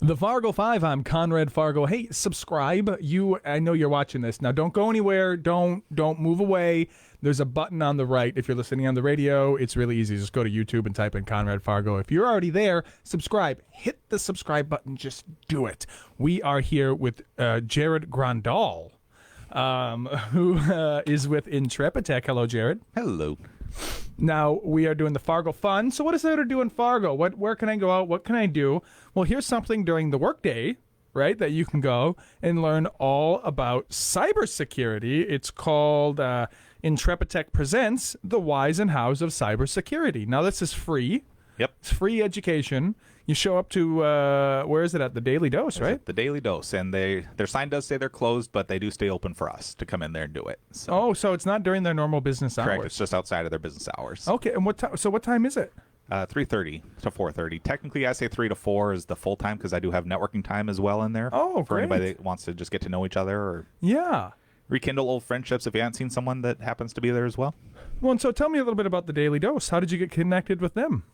The Fargo 5, I'm Conrad Fargo. Hey, subscribe. I know you're watching this. Now, don't go anywhere. Don't move away. There's a button on the right. If you're listening on the radio, it's really easy. Just go to YouTube and type in Conrad Fargo. If you're already there, subscribe. Hit the subscribe button. Just do it. We are here with Jared Grandal, who is with IntrepITek. Hello, Jared. Hello. Now, we are doing the Fargo Fun. So what is there to do in Fargo? Where can I go out? What can I do? Well, here's something during the workday, right, that you can go and learn all about cybersecurity. It's called IntrepITek Presents, The Whys and Hows of Cybersecurity. Now, this is free. Yep. It's free education. You show up to, where is it at? The Daily Dose, right? The Daily Dose. And their sign does say they're closed, but they do stay open for us to come in there and do it. So it's not during their normal business hours. Correct. It's just outside of their business hours. Okay. And what time is it? 3:30 to 4:30. Technically, I say 3 to 4 is the full time because I do have networking time as well in there. Oh, for great. anybody that wants to just get to know each other or Yeah. rekindle old friendships if you haven't seen someone that happens to be there as well. Well, and so tell me a little bit about the Daily Dose. How did you get connected with them?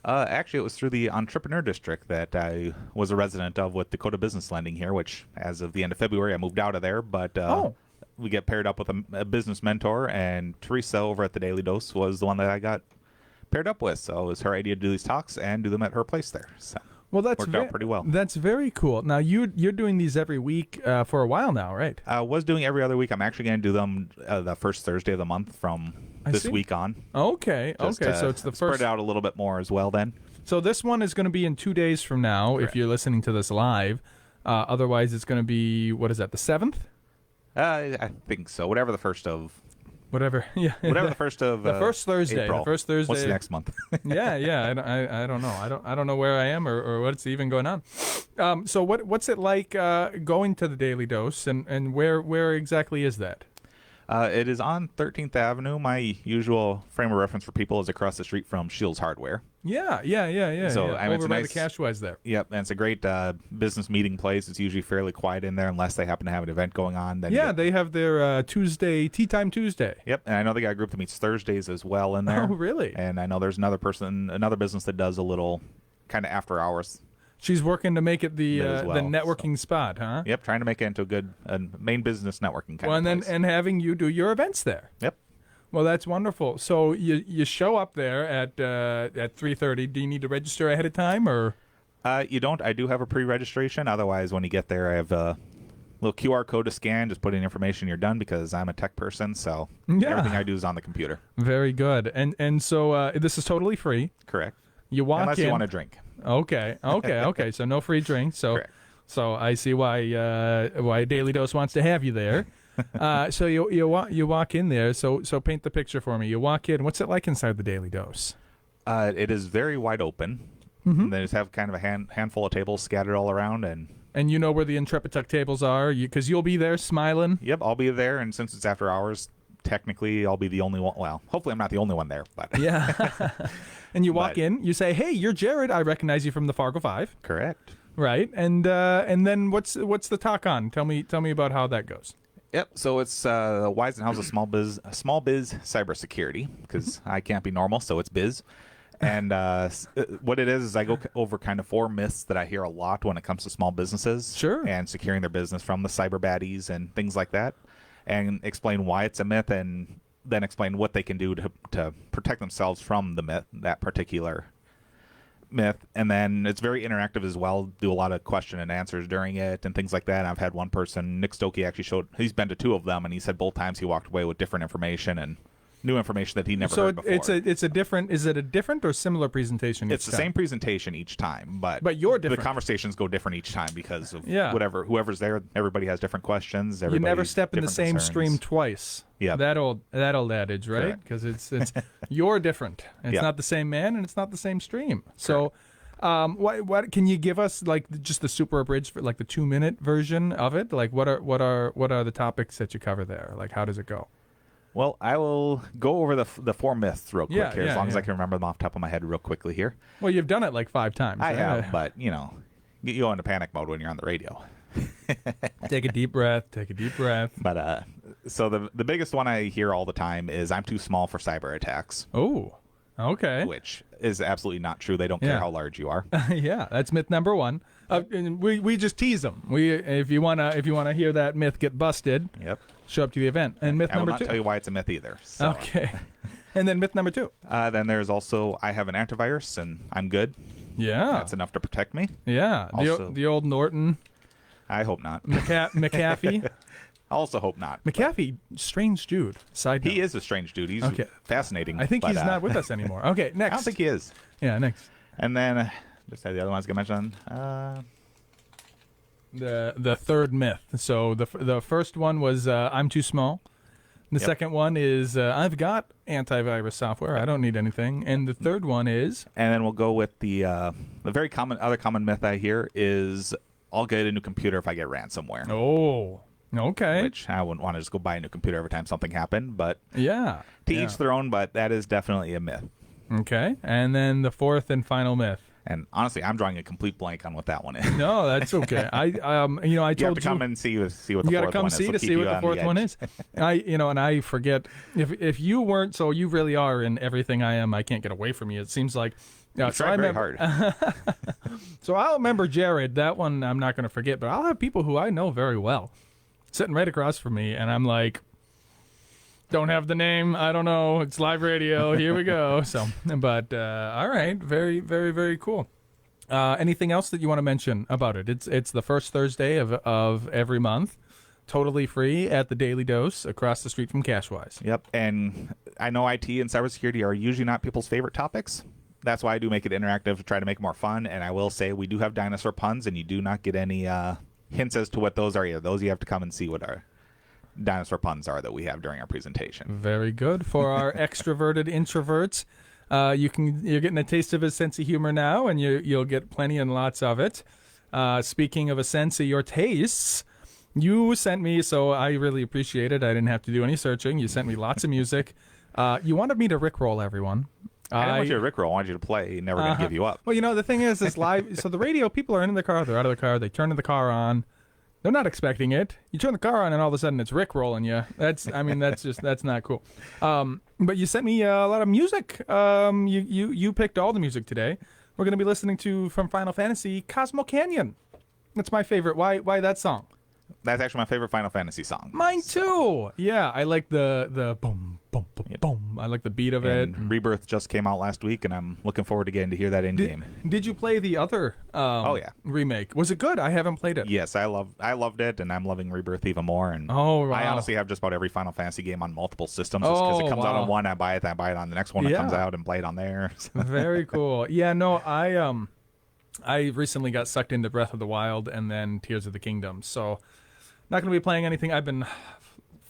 Actually, it was through the entrepreneur district that I was a resident of with Dakota Business Lending here, which as of the end of February, I moved out of there. But we get paired up with a business mentor, and Teresa over at the Daily Dose was the one that I got paired up with. So it was her idea to do these talks and do them at her place there. So well, that's worked out pretty well. That's very cool. Now, you're doing these every week for a while now, right? I was doing every other week. I'm actually going to do them the first Thursday of the month from this week on. Okay. Just okay. So it's the spread first. it out a little bit more as well then. So this one is going to be in 2 days from now. Correct. If you're listening to this live. Otherwise, it's going to be, what is that? The 7th? I think so. Whatever the first of. Whatever. Yeah. Whatever the first of. The first Thursday. April. The first Thursday. What's the next month? yeah. I don't know. I don't know where I am or what's even going on. So what's it like going to the Daily Dose, and where exactly is that? It is on 13th Avenue. My usual frame of reference for people is across the street from Shields Hardware. Yeah. So, I mean, it's over by nice, the Cashwise there. Yep, and it's a great business meeting place. It's usually fairly quiet in there unless they happen to have an event going on. Then they have their Tuesday, Tea Time Tuesday. Yep, and I know they got a group that meets Thursdays as well in there. Oh, really? And I know there's another business that does a little kind of after hours. She's working to make it the well, networking spot, huh? Yep, trying to make it into a good main business networking kind of place. And having you do your events there. Yep. Well, that's wonderful. So you show up there at 3:30. Do you need to register ahead of time, or? You don't. I do have a pre-registration. Otherwise, when you get there, I have a little QR code to scan. Just put in information. You're done because I'm a tech person. So everything I do is on the computer. Very good. And so this is totally free. Correct. You walk Unless in. you want to drink. Okay. So no free drinks. So, Correct. So I see why Daily Dose wants to have you there. So you walk in there. So paint the picture for me. You walk in. What's it like inside the Daily Dose? It is very wide open. Mm-hmm. They just have kind of a handful of tables scattered all around, and you know where the IntrepITek tables are, because you'll be there smiling. Yep, I'll be there, and since it's after hours, technically I'll be the only one. Well, hopefully I'm not the only one there, but yeah. And you walk in, you say, "Hey, you're Jared. I recognize you from the Fargo 5." Correct. Right, and then what's the talk on? Tell me about how that goes. Yep. So it's Whys and Hows of small biz cybersecurity, because I can't be normal, so it's biz. And what it is I go over kind of 4 myths that I hear a lot when it comes to small businesses. Sure. And securing their business from the cyber baddies and things like that, and explain why it's a myth, and then explain what they can do to protect themselves from the myth, that particular myth. And then it's very interactive as well. Do a lot of question and answers during it and things like that. And I've had one person, Nick Stokey, he's been to 2 of them, and he said both times he walked away with different information and new information that he never heard before. So is it a different or similar presentation? It's the same presentation each time, but you're different. The conversations go different each time because of whoever's there. Everybody has different questions. You never step in the same concerns. stream twice. Yeah, that old adage, right? Because it's you're different. It's not the same man, and it's not the same stream. So, what can you give us, like, just the super abridged, for like the 2-minute version of it? Like, what are the topics that you cover there? Like, how does it go? Well, I will go over the 4 myths real quick here, as long as I can remember them off the top of my head real quickly here. Well, you've done it like 5 times. I have, but, you go into panic mode when you're on the radio. Take a deep breath. But, so the biggest one I hear all the time is I'm too small for cyber attacks. Oh, okay. Which is absolutely not true. They don't care how large you are. Yeah, that's myth number 1. And we just tease them. If you wanna hear that myth get busted, Yep. show up to the event. And myth I will number not 2. tell you why it's a myth either. So. Okay. And then myth number 2. Then there's also I have an antivirus and I'm good. Yeah. That's enough to protect me. Yeah. Also- The old Norton I hope not. McAfee. I also hope not. McAfee, strange dude. Side note. He is a strange dude. He's Okay. fascinating. I think but, he's not with us anymore. Okay, next. I don't think he is. Yeah, next. And then just had the other ones I mentioned. The third myth. So the first one was I'm too small. The second one is I've got antivirus software. I don't need anything. And the third one is And then we'll go with the very other common myth I hear is I'll get a new computer if I get ransomware. oh, okay. Which I wouldn't want to just go buy a new computer every time something happened, but Yeah. to yeah. each their own. But that is definitely a myth. Okay. And then the fourth and final myth. And honestly, I'm drawing a complete blank on what that one is. No, that's okay. I told You have you to come and see what the you fourth got to come one is. see So to keep see you what the on fourth one edge. is. And I forget if you weren't, so you really are in everything I am. I can't get away from you. It seems like. You So tried I very remember, hard. So I'll remember Jared. That one I'm not going to forget. But I'll have people who I know very well sitting right across from me, and I'm like, don't have the name. I don't know. It's live radio. Here we go. So, but all right, very, very, very cool. Anything else that you want to mention about it? It's the first Thursday of every month, totally free at the Daily Dose across the street from Cashwise. Yep. And I know IT and cybersecurity are usually not people's favorite topics. That's why I do make it interactive to try to make it more fun. And I will say we do have dinosaur puns, and you do not get any hints as to what those are either. Those you have to come and see what our dinosaur puns are that we have during our presentation. Very good. For our extroverted introverts, you're getting a taste of his sense of humor now, and you'll get plenty and lots of it. Speaking of a sense of your tastes, you sent me, so I really appreciate it. I didn't have to do any searching. You sent me lots of music. You wanted me to rickroll everyone. I didn't want you to rickroll. I wanted you to play. Never going to give you up. Well, the thing is, it's live. So the radio, people are in the car, they're out of the car, they turn the car on. They're not expecting it. You turn the car on, and all of a sudden it's rickrolling you. That's not cool. But you sent me a lot of music. You picked all the music today. We're going to be listening to from Final Fantasy, Cosmo Canyon. That's my favorite. Why that song? That's actually my favorite Final Fantasy song. Mine too. Yeah, I like the boom, boom, boom, boom. I like the beat of it. And Rebirth just came out last week, and I'm looking forward to getting to hear that in game. Did you play the other remake? Was it good? I haven't played it. Yes, I loved it, and I'm loving Rebirth even more. And Oh, wow. I honestly have just about every Final Fantasy game on multiple systems. Just because it comes out on one, I buy it on the next one that comes out and play it on there. Very cool. Yeah, no, I recently got sucked into Breath of the Wild and then Tears of the Kingdom. So not going to be playing anything. I've been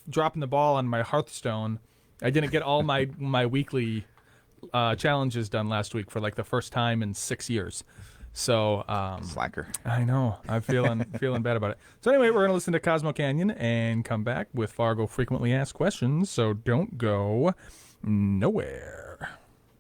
dropping the ball on my Hearthstone. I didn't get all my weekly challenges done last week for like the first time in 6 years. So Slacker. I know. I'm feeling bad about it. So anyway, we're going to listen to Cosmo Canyon and come back with Fargo Frequently Asked Questions. So don't go nowhere.